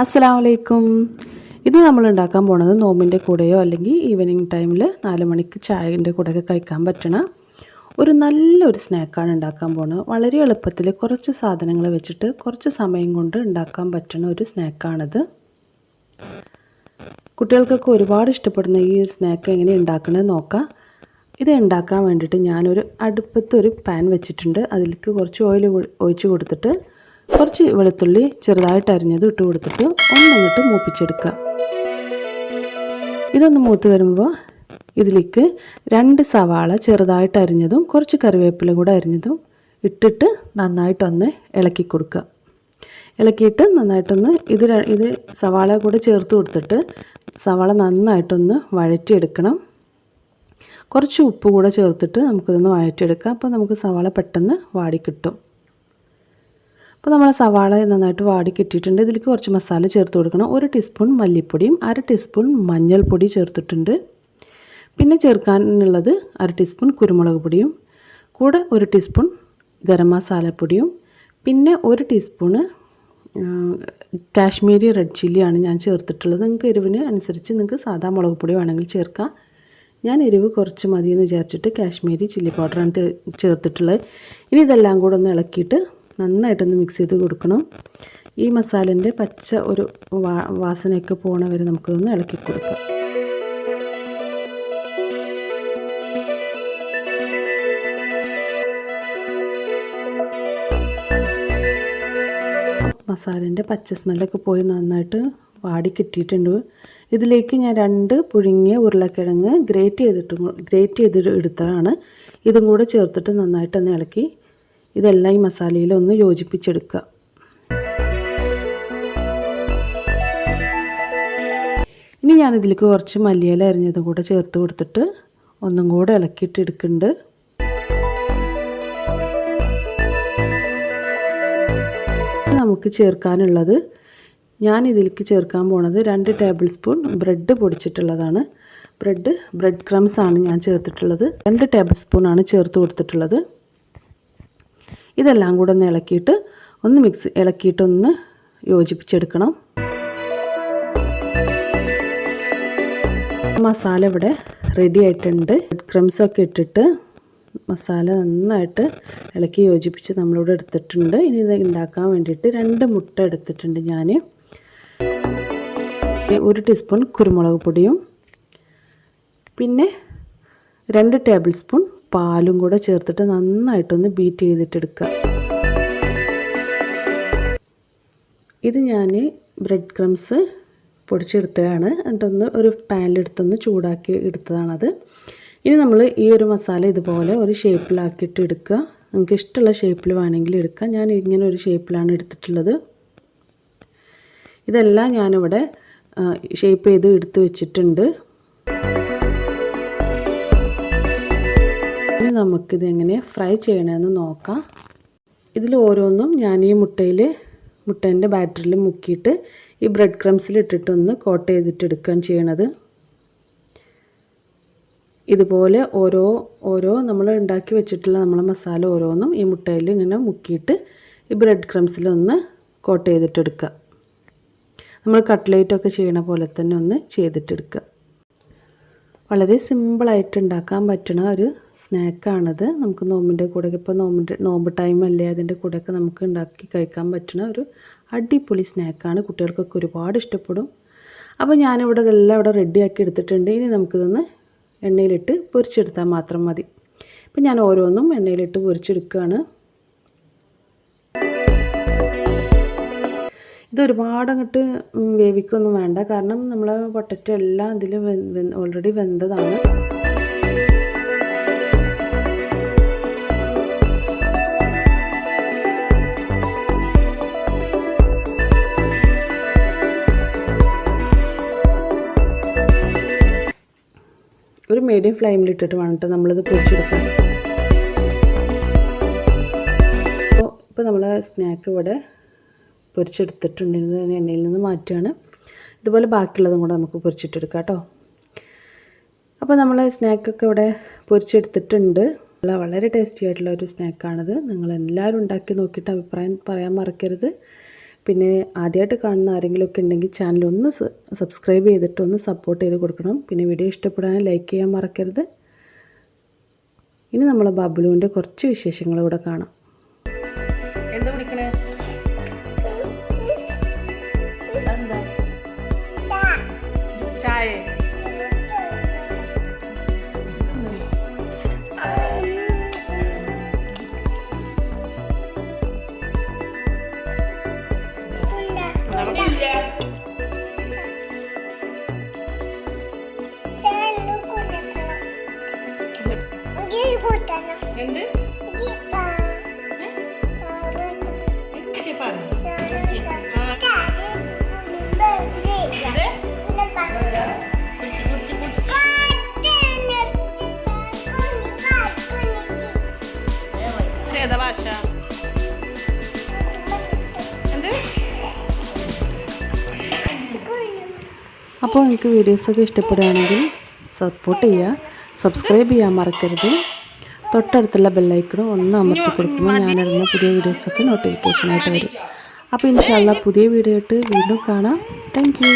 അസ്സലാമു അലൈക്കും. ഇത് നമ്മൾ ഉണ്ടാക്കാൻ പോണത് നോമ്പിൻ്റെ കൂടെയോ അല്ലെങ്കിൽ ഈവനിങ് ടൈമിൽ 4 മണിക്ക് ചായൻ്റെ കൂടെയൊക്കെ കഴിക്കാൻ പറ്റണ ഒരു നല്ലൊരു സ്നാക്കാണ് ഉണ്ടാക്കാൻ പോകുന്നത്. വളരെ എളുപ്പത്തിൽ കുറച്ച് സാധനങ്ങൾ വെച്ചിട്ട് കുറച്ച് സമയം കൊണ്ട് ഉണ്ടാക്കാൻ പറ്റുന്ന ഒരു സ്നാക്കാണിത്. കുട്ടികൾക്കൊക്കെ ഒരുപാട് ഇഷ്ടപ്പെടുന്ന ഈ ഒരു സ്നാക്ക് എങ്ങനെ ഉണ്ടാക്കണമെന്ന് നോക്കാം. ഇത് ഉണ്ടാക്കാൻ വേണ്ടിയിട്ട് ഞാനൊരു അടുപ്പത്തൊരു പാൻ വെച്ചിട്ടുണ്ട്. അതിലേക്ക് കുറച്ച് ഓയിൽ ഒഴിച്ച് കൊടുത്തിട്ട് കുറച്ച് വെളുത്തുള്ളി ചെറുതായിട്ട് അരിഞ്ഞത് ഇട്ട് കൊടുത്തിട്ട് ഒന്നങ്ങോട്ട് മൂപ്പിച്ചെടുക്കുക. ഇതൊന്ന് മൂത്ത് വരുമ്പോൾ ഇതിലേക്ക് 2 സവാള ചെറുതായിട്ട് അരിഞ്ഞതും കുറച്ച് കറിവേപ്പില കൂടെ അരിഞ്ഞതും ഇട്ടിട്ട് നന്നായിട്ടൊന്ന് ഇളക്കി കൊടുക്കുക. ഇളക്കിയിട്ട് നന്നായിട്ടൊന്ന് ഇത് സവാള കൂടെ ചേർത്ത് കൊടുത്തിട്ട് സവാള നന്നായിട്ടൊന്ന് വഴറ്റിയെടുക്കണം. കുറച്ച് ഉപ്പ് കൂടെ ചേർത്തിട്ട് നമുക്കിതൊന്ന് വഴറ്റിയെടുക്കാം. അപ്പോൾ നമുക്ക് സവാള പെട്ടെന്ന് വാടിക്കിട്ടും. അപ്പോൾ നമ്മൾ സവാള നന്നായിട്ട് വാടി കിട്ടിയിട്ടുണ്ട്. ഇതിലേക്ക് കുറച്ച് മസാല ചേർത്ത് കൊടുക്കണം. 1 ടീസ്പൂൺ മല്ലിപ്പൊടിയും 1/2 ടീസ്പൂൺ മഞ്ഞൾപ്പൊടി ചേർത്തിട്ടുണ്ട്. പിന്നെ ചേർക്കാനുള്ളത് 1/2 ടീസ്പൂൺ കുരുമുളക് പൊടിയും കൂടെ 1 ടീസ്പൂൺ ഗരം മസാലപ്പൊടിയും പിന്നെ 1 ടീസ്പൂണ് കാശ്മീരി റെഡ് ചില്ലിയാണ് ഞാൻ ചേർത്തിട്ടുള്ളത്. നിങ്ങൾക്ക് എരിവിന് അനുസരിച്ച് നിങ്ങൾക്ക് സാധാ മുളക് പൊടി വേണമെങ്കിൽ ചേർക്കാം. ഞാൻ എരിവ് കുറച്ച് മതിയെന്ന് വിചാരിച്ചിട്ട് കാശ്മീരി ചില്ലി പൗഡറാണ് ചേർത്തിട്ടുള്ളത്. ഇനി ഇതെല്ലാം കൂടെ ഒന്ന് ഇളക്കിയിട്ട് നന്നായിട്ടൊന്ന് മിക്സ് ചെയ്ത് കൊടുക്കണം. ഈ മസാലേൻ്റെ പച്ച ഒരു വാസനയൊക്കെ പോണ വരെ നമുക്കൊന്ന് ഇളക്കി കൊടുക്കാം. മസാലേൻ്റെ പച്ച സ്മെല്ലൊക്കെ പോയി നന്നായിട്ട് വാടി കിട്ടിയിട്ടുണ്ട്. ഇതിലേക്ക് ഞാൻ 2 പുഴുങ്ങിയ ഉരുളക്കിഴങ്ങ് ഗ്രേറ്റ് ചെയ്തിട്ട് എടുത്തതാണ്. ഇതും കൂടെ ചേർത്തിട്ട് നന്നായിട്ടൊന്ന് ഇളക്കി ഇതെല്ലാം ഈ മസാലയിലൊന്ന് യോജിപ്പിച്ചെടുക്കുക. ഇനി ഞാനിതിലേക്ക് കുറച്ച് മല്ലിയില അരിഞ്ഞതും കൂടെ ചേർത്ത് കൊടുത്തിട്ട് ഒന്നും കൂടെ ഇളക്കിയിട്ട് എടുക്കുന്നുണ്ട്. നമുക്ക് ചേർക്കാനുള്ളത് ഞാൻ ഇതിലേക്ക് ചേർക്കാൻ പോണത് 2 ടേബിൾ സ്പൂൺ ബ്രെഡ് പൊടിച്ചിട്ടുള്ളതാണ്. ബ്രെഡ് ക്രംസ് ആണ് ഞാൻ ചേർത്തിട്ടുള്ളത്. 2 ടേബിൾ സ്പൂണാണ് ചേർത്ത് കൊടുത്തിട്ടുള്ളത്. ഇതെല്ലാം കൂടെ ഒന്ന് ഇളക്കിയിട്ടൊന്ന് യോജിപ്പിച്ചെടുക്കണം. മസാല ഇവിടെ റെഡി ആയിട്ടുണ്ട്. ബ്രെഡ് ക്രംസൊക്കെ ഇട്ടിട്ട് മസാല നന്നായിട്ട് ഇളക്കി യോജിപ്പിച്ച് നമ്മളിവിടെ എടുത്തിട്ടുണ്ട്. ഇനി ഇത് ഉണ്ടാക്കാൻ വേണ്ടിയിട്ട് 2 മുട്ട എടുത്തിട്ടുണ്ട് ഞാൻ. 1 ടീസ്പൂൺ കുരുമുളക് പൊടിയും പിന്നെ 2 ടേബിൾ സ്പൂൺ പാലും കൂടെ ചേർത്തിട്ട് നന്നായിട്ടൊന്ന് ബീറ്റ് ചെയ്തിട്ടെടുക്കുക. ഇത് ഞാൻ ബ്രെഡ് ക്രംസ് പൊടിച്ചെടുത്തതാണ്. എന്നിട്ടൊന്ന് ഒരു പാനിലെടുത്തൊന്ന് ചൂടാക്കി എടുത്തതാണത്. ഇനി നമ്മൾ ഈ ഒരു മസാല ഇതുപോലെ ഒരു ഷേപ്പിലാക്കിയിട്ട് എടുക്കുക. നിങ്ങൾക്ക് ഇഷ്ടമുള്ള ഷേപ്പിൽ വേണമെങ്കിൽ എടുക്കാം. ഞാൻ ഇങ്ങനെ ഒരു ഷേപ്പിലാണ് എടുത്തിട്ടുള്ളത്. ഇതെല്ലാം ഞാനിവിടെ ഷേപ്പ് ചെയ്ത് എടുത്ത് വെച്ചിട്ടുണ്ട്. ഇനി നമുക്കിത് എങ്ങനെ ഫ്രൈ ചെയ്യണമെന്ന് നോക്കാം. ഇതിൽ ഓരോന്നും ഞാൻ ഈ മുട്ടേൻ്റെ ബാറ്ററിൽ മുക്കിയിട്ട് ഈ ബ്രെഡ് ക്രംസിൽ ഇട്ടിട്ടൊന്ന് കോട്ട് ചെയ്തിട്ട് എടുക്കുകയാണ് ചെയ്യണത്. ഇതുപോലെ ഓരോ നമ്മൾ ഉണ്ടാക്കി വെച്ചിട്ടുള്ള നമ്മളെ മസാല ഓരോന്നും ഈ മുട്ടയിൽ ഇങ്ങനെ മുക്കിയിട്ട് ഈ ബ്രെഡ് ക്രംസിലൊന്ന് കോട്ട് ചെയ്തിട്ടെടുക്കുക. നമ്മൾ കട്ട്ലേറ്റൊക്കെ ചെയ്യണ പോലെ തന്നെ ഒന്ന് ചെയ്തിട്ടെടുക്കുക. വളരെ സിമ്പിളായിട്ട് ഉണ്ടാക്കാൻ പറ്റുന്ന ഒരു സ്നാക്കാണിത്. നമുക്ക് നോമ്പിൻ്റെ കൂടെയൊക്കെ ഇപ്പോൾ നോമ്പ് ടൈമല്ലേ, അതിൻ്റെ കൂടെയൊക്കെ നമുക്ക് ഉണ്ടാക്കി കഴിക്കാൻ പറ്റുന്ന ഒരു അടിപൊളി സ്നാക്കാണ്. കുട്ടികൾക്കൊക്കെ ഒരുപാട് ഇഷ്ടപ്പെടും. അപ്പോൾ ഞാനിവിടെ ഇതെല്ലാം ഇവിടെ റെഡിയാക്കി എടുത്തിട്ടുണ്ട്. ഇനി നമുക്കിതൊന്ന് എണ്ണയിലിട്ട് പൊരിച്ചെടുത്താൽ മാത്രം മതി. ഇപ്പം ഞാൻ ഓരോന്നും എണ്ണയിലിട്ട് പൊരിച്ചെടുക്കുകയാണ്. ഇതൊരുപാട് അങ്ങോട്ട് വേവിക്കൊന്നും വേണ്ട, കാരണം നമ്മൾ പൊട്ടറ്റോ എല്ലാം ഇതിൽ ഓൾറെഡി വെന്തതാണ്. ഒരു മീഡിയം ഫ്ലെയിമിലിട്ടിട്ട് വേണം നമ്മളിത് പൊരിച്ചെടുക്കാൻ. ഇപ്പോൾ നമ്മൾ സ്നാക്ക് ഇവിടെ പൊരിച്ചെടുത്തിട്ടുണ്ട്. എണ്ണയിൽ നിന്ന് മാറ്റുകയാണ്. ഇതുപോലെ ബാക്കിയുള്ളതും കൂടെ നമുക്ക് പൊരിച്ചിട്ടെടുക്കാം കേട്ടോ. അപ്പോൾ നമ്മൾ സ്നാക്കൊക്കെ ഇവിടെ പൊരിച്ചെടുത്തിട്ടുണ്ട്. വളരെ ടേസ്റ്റി ആയിട്ടുള്ള ഒരു സ്നാക്കാണിത്. നിങ്ങളെല്ലാവരും ഉണ്ടാക്കി നോക്കിയിട്ട് അഭിപ്രായം പറയാൻ മറക്കരുത്. പിന്നെ ആദ്യമായിട്ട് കാണുന്ന ആരെങ്കിലുമൊക്കെ ഉണ്ടെങ്കിൽ ചാനൽ ഒന്ന് സബ്സ്ക്രൈബ് ചെയ്തിട്ട് ഒന്ന് സപ്പോർട്ട് ചെയ്ത് കൊടുക്കണം. പിന്നെ വീഡിയോ ഇഷ്ടപ്പെടാൻ ലൈക്ക് ചെയ്യാൻ മറക്കരുത്. ഇനി നമ്മളെ ബബ്ലുവിൻ്റെ കുറച്ച് വിശേഷങ്ങൾ ഇവിടെ കാണാം. എന്താ കുടിക്കണേ? ചായ. എന്ത് ഏതാ ഭാഷ? എന്ത്? അപ്പോൾ നിങ്ങൾക്ക് വീഡിയോസൊക്കെ ഇഷ്ടപ്പെടുകയാണെങ്കിൽ സപ്പോർട്ട് ചെയ്യുക, സബ്സ്ക്രൈബ് ചെയ്യാൻ മറക്കരുത്. തൊട്ടടുത്തുള്ള ബെല്ലൈക്കണും ഒന്ന് അമർത്തി കൊടുക്കുമ്പോൾ ഞാനിടുന്ന പുതിയ വീഡിയോസൊക്കെ നോട്ടിഫിക്കേഷനായിട്ട് വരും. അപ്പോൾ ഇൻഷാ അല്ലാഹ് പുതിയ വീഡിയോ ആയിട്ട് വീണ്ടും കാണാം. Thank you.